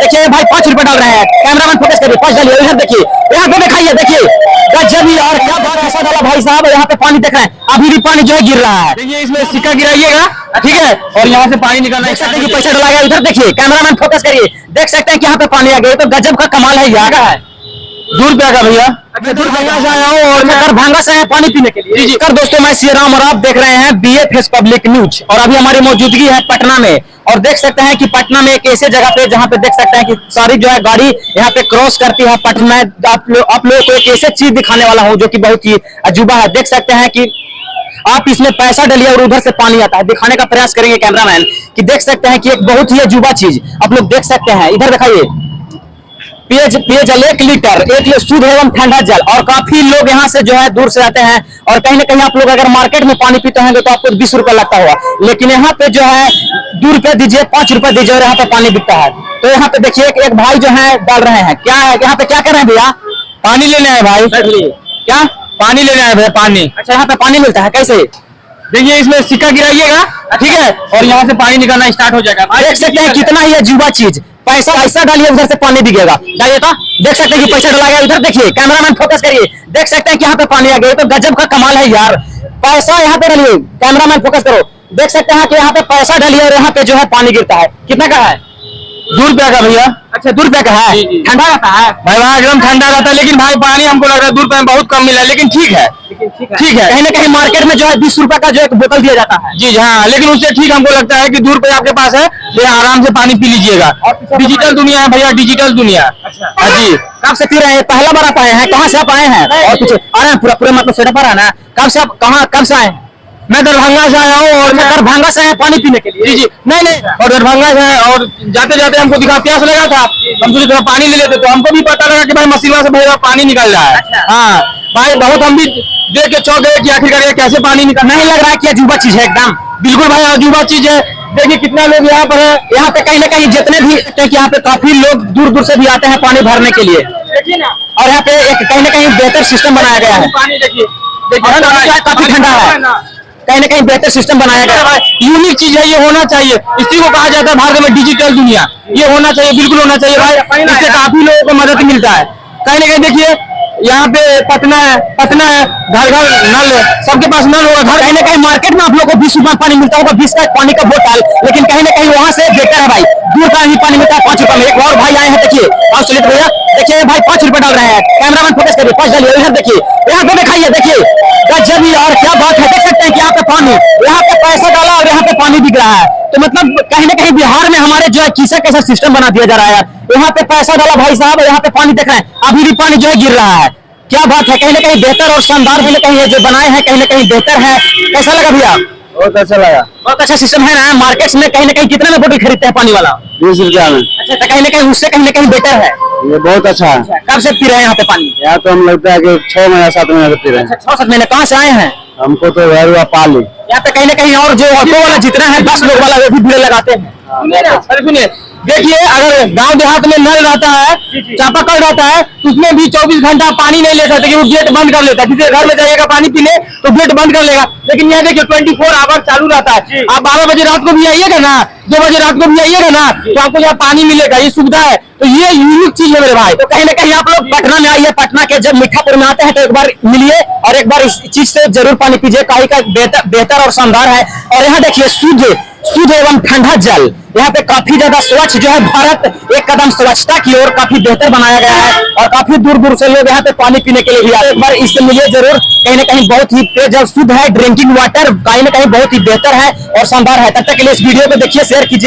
देखिए भाई 5 रुपए डाल रहे हैं। कैमरामैन फोकस करिए, 5 डालिए, इधर देखिए, यहाँ पे दिखाइए, देखिए गजब यार, क्या बात ऐसा डाला भाई साहब। यहाँ पे पानी देख रहे हैं, अभी भी पानी जो है गिर रहा है। देखिए इसमें सिक्का गिराइएगा, ठीक है, और यहाँ से पानी निकलना देख सकते हैं कि पैसा डला गया। इधर देखिए, कैमरामैन फोकस करिए, देख सकते हैं कि यहाँ पे पानी आ गया। तो गजब का कमाल है यार। है 2 रुपया का भैया। दरभंगा से आया हूँ और मैं दरभंगा से आया पानी पीने के लिए। जी दोस्तों, मैं श्री राम और आप देख रहे हैं BFS पब्लिक न्यूज। और अभी हमारी मौजूदगी है पटना में, और देख सकते हैं कि पटना में एक ऐसे जगह पे जहाँ पे देख सकते हैं कि सारी जो है गाड़ी यहाँ पे क्रॉस करती है पटना। आप लोगों को एक ऐसे चीज दिखाने वाला हूँ जो कि बहुत ही अजूबा है। देख सकते हैं कि आप इसमें पैसा डालिए और उधर से पानी आता है। दिखाने का प्रयास करेंगे कैमरामैन कि देख सकते हैं कि एक बहुत ही अजूबा चीज आप लोग देख सकते हैं। इधर दिखाइए, पेयजल 1 लीटर शुद्ध एवं ठंडा जल। और काफी लोग यहाँ से जो है दूर से आते हैं, और कहीं ना कहीं आप लोग अगर मार्केट में पानी पीते होंगे तो आपको 20 रुपए लगता होगा, लेकिन यहाँ पे जो है 2 रुपए दीजिए, 5 रुपए दीजिए और यहाँ पे पानी बिकता है। तो यहाँ पे देखिए एक भाई जो है डाल रहे हैं, क्या है यहाँ पे, क्या कर रहे हैं भैया? पानी लेने आए भाई। क्या पानी लेने आए भैया, पानी। अच्छा, यहाँ पे पानी मिलता है, कैसे? देखिए इसमें सिक्का गिराइएगा, ठीक है, और यहाँ से पानी निकलना स्टार्ट हो जाएगा। देख सकते हैं कितना ही अजूबा चीज। पैसा डालिए, उधर से पानी दिखेगा। डालिए तो देख सकते हैं कि पैसा डला गया। इधर देखिए, कैमरामैन फोकस करिए, देख सकते हैं कि यहाँ पे पानी आ गया। तो गजब का कमाल है यार। पैसा यहाँ पे डालिए, कैमरामैन फोकस करो, देख सकते हैं कि यहाँ पे पैसा डालिए और यहाँ पे जो है पानी गिरता है। कितना का है? 2 रुपया का भैया। अच्छा, 2 रुपया का है। ठंडा रहता है भाई, वहाँ एकदम ठंडा रहता है, लेकिन भाई पानी हमको लग रहा है 2 रुपए में बहुत कम मिला है, लेकिन ठीक है, ठीक है। कहीं ना कहीं मार्केट में जो है 20 रुपए का जो एक बोतल दिया जाता है। जी हाँ, लेकिन उससे ठीक हमको लगता है कि 2 रुपए आपके पास है, ये आराम से पानी पी लीजिएगा। डिजिटल दुनिया है भैया, डिजिटल दुनिया। अच्छा हाँ जी। कब से पी रहे हैं? पहला बार आप आए हैं? कहाँ से आप आए हैं? और कुछ आ रहे हैं? पूरा मतलब सेटअप आ रहा है ना? कब से आप कब से आए? मैं दरभंगा से आया हूँ, और मैं दरभंगा से आया पानी पीने के लिए। जी जी, नहीं, और दरभंगा से, और जाते जाते हमको दिखा प्यास लगा था, हम सोचे थोड़ा पानी ले लेते, तो हमको भी पता लगा कि भाई मशीनों से भैया पानी निकल रहा है। अच्छा। हाँ भाई, बहुत हम भी देख के चौंक गए कि आखिरकार ये कैसे पानी निकल। नहीं लग रहा है कि अजूबा चीज है एकदम? बिल्कुल भाई, अजूबा चीज है। देखिए कितना लोग यहाँ पर है। यहाँ पे कहीं ना कहीं जितने भी यहाँ पे काफी लोग दूर दूर से भी आते हैं पानी भरने के लिए। और यहाँ पे एक कहीं ना कहीं बेहतर सिस्टम बनाया गया है। पानी देखिए, काफी ठंडा है, कहीं ना कहीं बेहतर सिस्टम बनाया गया है। यूनिक चीज है, ये होना चाहिए। इसी को कहा जाता है भारत में डिजिटल दुनिया। ये होना चाहिए, बिल्कुल होना चाहिए भाई। इससे काफी लोगों को मदद मिलता है। कहीं ना कहीं देखिए, यहाँ पे पटना है, घर घर नल, सबके पास नल होगा। घर कहीं ना कहीं मार्केट में आप लोग को 20 रुपए पानी मिलता होगा, 20 का पानी का बोतल, लेकिन कहीं ना कहीं वहाँ से बेहतर है भाई। 2 रुपया ही पानी मिलता है 5 रुपए में। एक और भाई आए हैं, देखिए आप सुनिए भैया, देखिए भाई 5 रुपए डाल रहे हैं। कैमरामैन फोकस करिए, 5 डालिए, इधर देखिए, यहाँ पे दिखाइए, देखिए गजब यार, क्या बात है। देख सकते हैं कि यहाँ पे पानी, यहाँ पे पैसा डाला और यहाँ पे पानी बिक रहा है। तो मतलब कहीं ना कहीं बिहार में हमारे जो है कैसा सिस्टम बना दिया जा रहा है यार। यहाँ पे पैसा डाला भाई साहब, यहाँ पे पानी देख रहे हैं, अभी भी पानी जो है गिर रहा है। क्या बात है, कहीं ना कहीं बेहतर और शानदार कहीं ना कहीं ये जो बनाए हैं कहीं ना कहीं बेहतर है। कैसा लगा भैया? बहुत अच्छा लगा। बहुत अच्छा सिस्टम है ना। मार्केट में कहीं ना कहीं कितने में बोतल खरीदते हैं पानी वाला? 20 रुपया में। अच्छा, तो कहीं ना कहीं उससे कहीं ना कहीं बेटर है। ये बहुत अच्छा है। कब से पी रहे हैं यहाँ पे पानी? यहाँ तो हम लगता है कि 6 महीना 7 महीना से पी रहे हैं। 6-7 महीने। कहाँ से आए हैं? हमको तो घर हुआ पाली। यहाँ पे कहीं ना कहीं और जो ऑटो वाला जितना है 10 लोग वाला वो भी भीड़ लगाते हैं। अरे सुनिए, देखिए अगर गांव देहात में नल रहता है, चापाकल रहता है, तो उसमें भी 24 घंटा पानी नहीं ले सकते कि वो गेट बंद कर लेता है। किसी घर में जाइएगा पानी पीने तो गेट बंद कर लेगा, लेकिन यहाँ देखिए 24 आवर चालू रहता है। आप 12 बजे रात को भी आइएगा ना, 2 बजे रात को भी आइएगा ना, तो आपको यहाँ पानी मिलेगा। ये सुविधा है, तो ये यूनिक चीज है मेरे भाई। तो कहीं ना कहीं आप लोग पटना में आइए, पटना के जब मीठापुर में आते हैं तो एक बार मिलिए और एक बार इस चीज से जरूर पानी पीजिए। काहे का बेहतर और शानदार है। और यहाँ देखिए शुद्ध एवं ठंडा जल। यहाँ पे काफी ज्यादा स्वच्छ जो है, भारत एक कदम स्वच्छता की ओर काफी बेहतर बनाया गया है, और काफी दूर दूर से लोग यहाँ पे पानी पीने के लिए भी आते हैं। एक बार इससे मिलिए जरूर। कहीं ना कहीं बहुत ही पेयजल शुद्ध है, ड्रिंकिंग वाटर कहीं ना कहीं बहुत ही बेहतर है और शानदार है। तब तक के लिए इस वीडियो को देखिए, शेयर कीजिए।